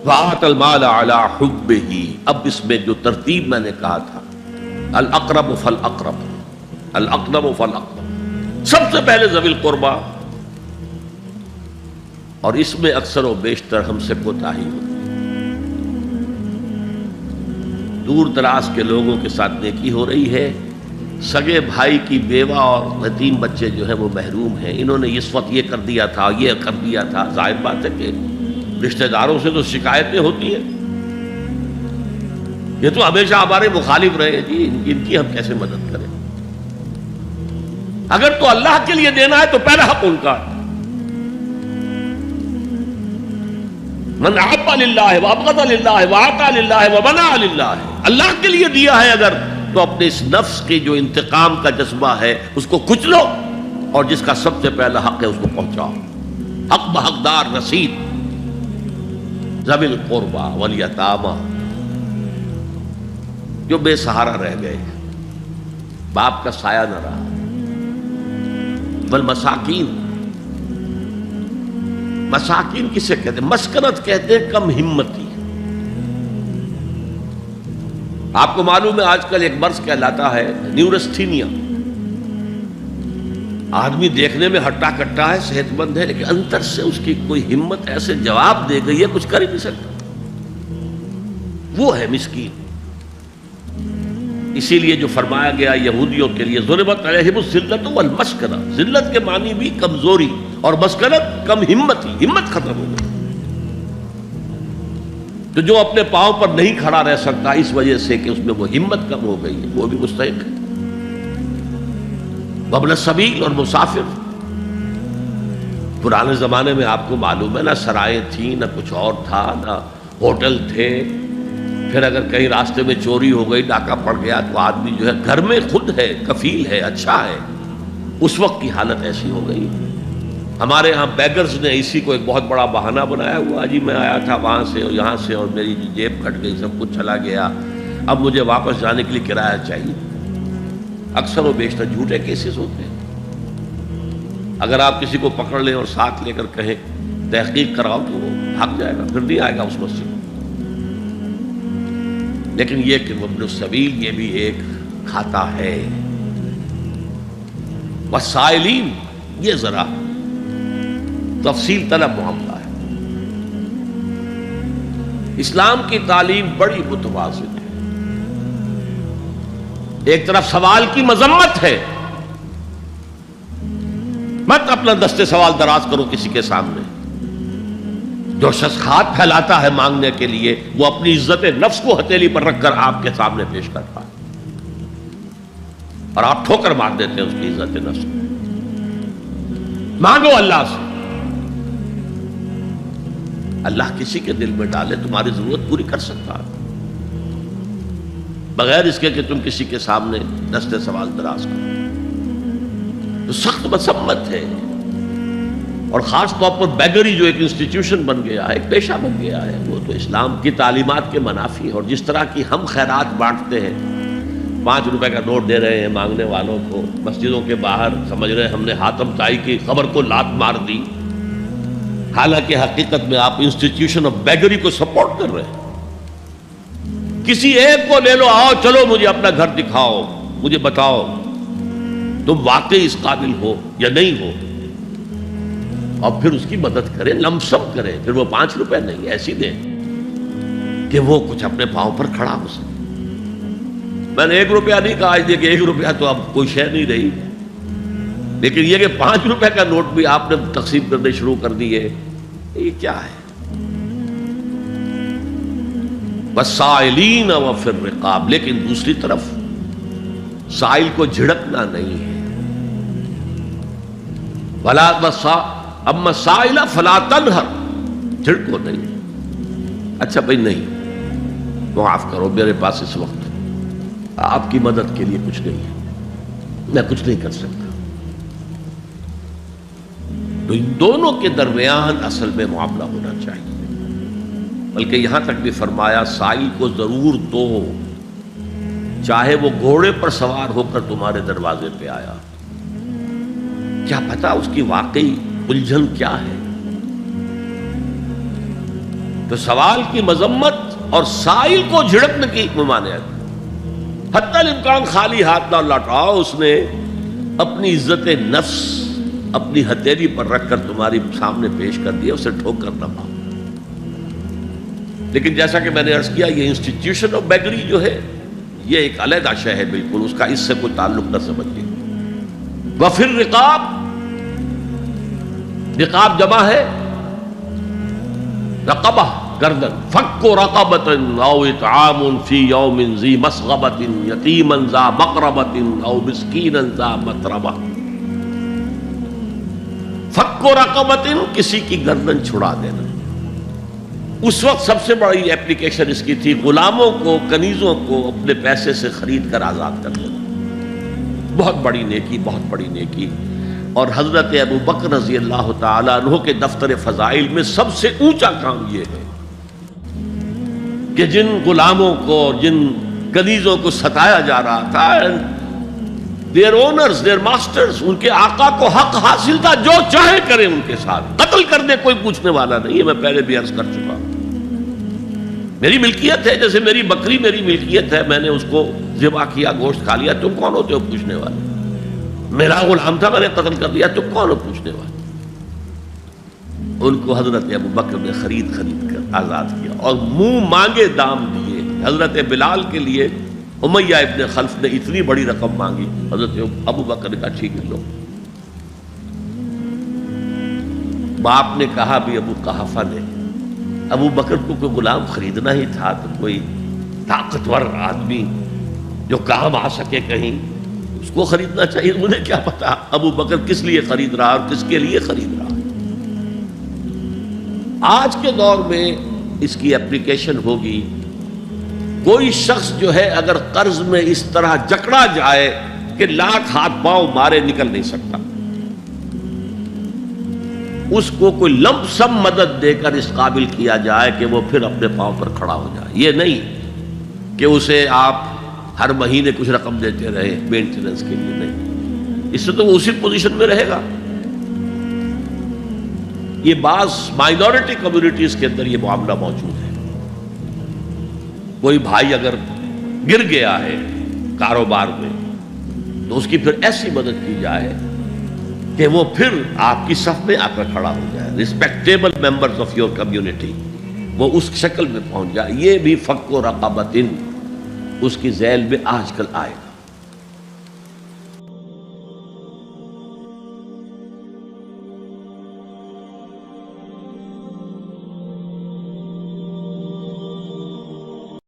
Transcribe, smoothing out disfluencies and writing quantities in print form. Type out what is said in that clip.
وآت المال علی حبہ، اب اس میں جو ترتیب میں نے کہا تھا، الاقرب فالاقرب، الاقرب فالاقرب، سب سے پہلے ذوی القربیٰ، اور اس میں اکثر و بیشتر ہم سے کوتاہی ہوتی ہے۔ دور دراز کے لوگوں کے ساتھ نیکی ہو رہی ہے، سگے بھائی کی بیوہ اور یتیم بچے جو ہیں وہ محروم ہیں، انہوں نے اس وقت یہ کر دیا تھا، یہ کر دیا تھا۔ ظاہر بات ہے کہ رشتہ داروں سے تو شکایتیں ہوتی ہیں، یہ تو ہمیشہ ہمارے مخالف رہے ہیں جی، ان کی ہم کیسے مدد کریں؟ اگر تو اللہ کے لیے دینا ہے تو پہلا حق ان کا ہے۔ من احب للہ وابغض للہ واعطى للہ ومنع للہ، اللہ کے لیے دیا ہے اگر تو اپنے اس نفس کے جو انتقام کا جذبہ ہے اس کو کچلو، اور جس کا سب سے پہلا حق ہے اس کو پہنچاؤ، حق بحقدار رسید۔ ذوی القربیٰ والیتامى، جو بے سہارا رہ گئے، باپ کا سایہ نہ رہا، والمساکین، مساکین کسے کہتے ہیں؟ مسکنت کہتے ہیں کم ہمتی۔ آپ کو معلوم ہے آج کل ایک مرض کہلاتا ہے نیورستھینیا، آدمی دیکھنے میں ہٹا کٹا ہے، صحت مند ہے، لیکن اندر سے اس کی کوئی ہمت ایسے جواب دے گئی ہے کچھ کر ہی نہیں سکتا، وہ ہے مسکین۔ اسی لیے جو فرمایا گیا یہودیوں کے لیے ضربت علیہم الذلۃ والمسکنہ، ذلت کے معنی بھی کمزوری، اور مسکنت کم ہمتی، ہمت ختم ہو گئی۔ تو جو اپنے پاؤں پر نہیں کھڑا رہ سکتا اس وجہ سے کہ اس میں وہ ہمت کم ہو گئی ہے، وہ بھی مستحق ہے۔ وابن السبیل، اور مسافر۔ پرانے زمانے میں آپ کو معلوم ہے نہ سرائیں تھیں، نہ کچھ اور تھا، نہ ہوٹل تھے، پھر اگر کہیں راستے میں چوری ہو گئی، ڈاکہ پڑ گیا، تو آدمی جو ہے گھر میں خود ہے، کفیل ہے، اچھا ہے۔ اس وقت کی حالت ایسی ہو گئی۔ ہمارے ہاں بیگرز نے اسی کو ایک بہت بڑا بہانہ بنایا ہوا، جی میں آیا تھا وہاں سے اور یہاں سے، اور میری جیب کٹ گئی، سب کچھ چلا گیا، اب مجھے واپس جانے کے لیے کرایہ چاہیے۔ اکثر و بیشتر جھوٹے کیسز ہوتے ہیں۔ اگر آپ کسی کو پکڑ لیں اور ساتھ لے کر کہیں تحقیق کراؤ تو وہ بھاگ جائے گا، پھر نہیں آئے گا اس مسجد میں۔ لیکن یہ کہ ابن السبیل یہ بھی ایک کھاتا ہے۔ والسائلین، یہ ذرا تفصیل طلب معاملہ ہے۔ اسلام کی تعلیم بڑی متوازن ہے۔ ایک طرف سوال کی مذمت ہے، مت اپنا دستے سوال دراز کرو کسی کے سامنے۔ جو شخص ہاتھ پھیلاتا ہے مانگنے کے لیے، وہ اپنی عزت نفس کو ہتھیلی پر رکھ کر آپ کے سامنے پیش کرتا ہے، اور آپ ٹھوکر مار دیتے ہیں اس کی عزت نفس کو۔ مانگو اللہ سے، اللہ کسی کے دل میں ڈالے تمہاری ضرورت پوری کر سکتا ہے، بغیر اس کے کہ تم کسی کے سامنے دستے سوال دراز کرو۔ تو سخت مذمت ہے، اور خاص طور پر بیگری جو ایک انسٹیٹیوشن بن گیا ہے، ایک پیشہ بن گیا ہے، وہ تو اسلام کی تعلیمات کے منافی ہے۔ اور جس طرح کی ہم خیرات بانٹتے ہیں، 5 روپے کا نوٹ دے رہے ہیں مانگنے والوں کو، مسجدوں کے باہر سمجھ رہے ہیں ہم نے حاتم طائی کی خبر کو لات مار دی، حالانکہ حقیقت میں آپ انسٹیٹیوشن آف بیگری کو سپورٹ کر رہے ہیں۔ کسی ایک کو لے لو، آؤ چلو مجھے اپنا گھر دکھاؤ، مجھے بتاؤ تم واقعی اس قابل ہو یا نہیں ہو، اور پھر اس کی مدد کریں، لمسم کریں۔ پھر وہ 5 روپے نہیں ایسی دیں کہ وہ کچھ اپنے پاؤں پر کھڑا ہو سکے۔ میں نے 1 روپیہ نہیں کہا، آج دیکھ 1 روپیہ تو اب کوئی شے نہیں رہی، لیکن یہ کہ 5 روپے کا نوٹ بھی آپ نے تقسیم کرنے شروع کر دیے، یہ کیا ہے؟ والسائلین وفی الرقاب، لیکن دوسری طرف سائل کو جھڑکنا نہیں ہے۔ ولا اما السائل فلا تنہر، جھڑکو نہیں۔ اچھا بھائی نہیں، معاف کرو، میرے پاس اس وقت آپ کی مدد کے لیے کچھ نہیں ہے، میں کچھ نہیں کر سکتا۔ تو ان دونوں کے درمیان اصل میں معاملہ ہونا چاہیے۔ بلکہ یہاں تک بھی فرمایا سائل کو ضرور دو، چاہے وہ گھوڑے پر سوار ہو کر تمہارے دروازے پہ آیا۔ کیا پتا اس کی واقعی الجھن کیا ہے؟ تو سوال کی مذمت اور سائل کو جھڑکنے کی ممانعت، حتی الامکان خالی ہاتھ نہ لوٹاؤ، اس نے اپنی عزت نفس اپنی ہتھیلی پر رکھ کر تمہاری سامنے پیش کر دیا، اسے ٹھوکر نہ مارو۔ لیکن جیسا کہ میں نے عرض کیا، یہ انسٹیٹیوشن آف بیگری جو ہے یہ ایک علیحدہ شے ہے، بالکل اس کا اس سے کوئی تعلق نہ سمجھیے۔ وفی الرقاب، رقاب جمع ہے رقبہ، گردن، فک رقبۃ او اطعام فی یوم ذی مسغبۃ یتیما ذا مقربۃ او مسکینا ذا متربہ۔ فک رقبۃ، کسی کی گردن چھڑا دینا۔ اس وقت سب سے بڑی ایپلیکیشن اس کی تھی غلاموں کو، کنیزوں کو اپنے پیسے سے خرید کر آزاد کر دینا۔ بہت بڑی نیکی، بہت بڑی نیکی۔ اور حضرت ابو بکر رضی اللہ تعالیٰ عنہ کے دفتر فضائل میں سب سے اونچا کام یہ ہے کہ جن غلاموں کو، جن کنیزوں کو ستایا جا رہا تھا، their owners, their masters، ان کے آقا کو حق حاصل تھا، جو چاہے کریں ان کے ساتھ، قتل کر دے، کوئی پوچھنے والا نہیں ہے۔ میں پہلے بھی عرض کر چکا ہوں، میری ملکیت ہے، جیسے میری بکری میری ملکیت ہے، میں نے اس کو ذبح کیا، گوشت کھا لیا، تم کون ہوتے ہو پوچھنے والے؟ میرا غلام تھا، میں نے قتل کر دیا، تم کون ہو پوچھنے والے؟ ان کو حضرت ابو بکر نے خرید کر آزاد کیا اور منہ مانگے دام دیے۔ حضرت بلال کے لیے امیہ ابن خلف نے اتنی بڑی رقم مانگی، حضرت ابو بکر نے کہا ٹھیک ہے لو۔ باپ نے کہا بھی، ابو قحافہ نے، ابو بکر کو کوئی غلام خریدنا ہی تھا تو کوئی طاقتور آدمی جو کام آ سکے کہیں، اس کو خریدنا چاہیے۔ مجھے کیا پتا ابو بکر کس لیے خرید رہا اور کس کے لیے خرید رہا۔ آج کے دور میں اس کی اپلیکیشن ہوگی، کوئی شخص جو ہے اگر قرض میں اس طرح جکڑا جائے کہ لاکھ ہاتھ پاؤں مارے نکل نہیں سکتا، اس کو کوئی لمپ سم مدد دے کر اس قابل کیا جائے کہ وہ پھر اپنے پاؤں پر کھڑا ہو جائے۔ یہ نہیں کہ اسے آپ ہر مہینے کچھ رقم دیتے رہے مینٹیننس کے لیے، نہیں، اس سے تو وہ اسی پوزیشن میں رہے گا۔ یہ بعض مائنورٹی کمیونٹیز کے اندر یہ معاملہ موجود ہے۔ کوئی بھائی اگر گر گیا ہے کاروبار میں تو اس کی پھر ایسی مدد کی جائے کہ وہ پھر آپ کی صف میں آ کر کھڑا ہو جائے، respectable members of your community, وہ اس شکل میں پہنچ جائے۔ یہ بھی فک و رقبۃ اس کی ذیل میں آج کل آئے گا۔